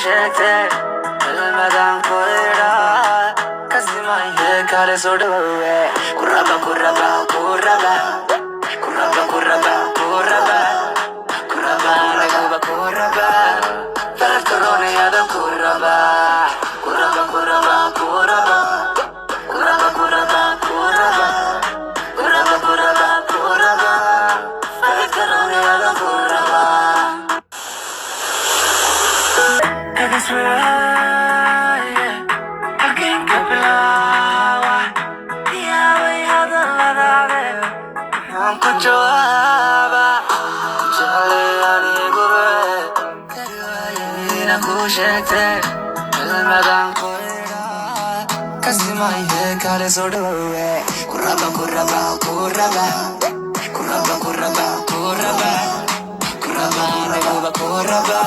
sheegtay kelmadan ku idha kasimaye kale soo dhawowe kuraba kuraba kuraba kuraba kuraba kuraba kuraba laguba kuraba falafkaroonayada kuraba kuraba kuraba kuraba kuraba kuraba kuraba kuraba kuraba kuraba falafkaroonayada kuraba. That's right. Halkeen ka bilaawa yaabay hadaladaade waxaan ku jawaaba ku jeclay anigube kari waayay inaan kuu sheegtay kelmadan ku idha kasimaye kale soo dhawowe kuraba kuraba kuraba kuraba kuraba kuraba kuraba laguba kuraba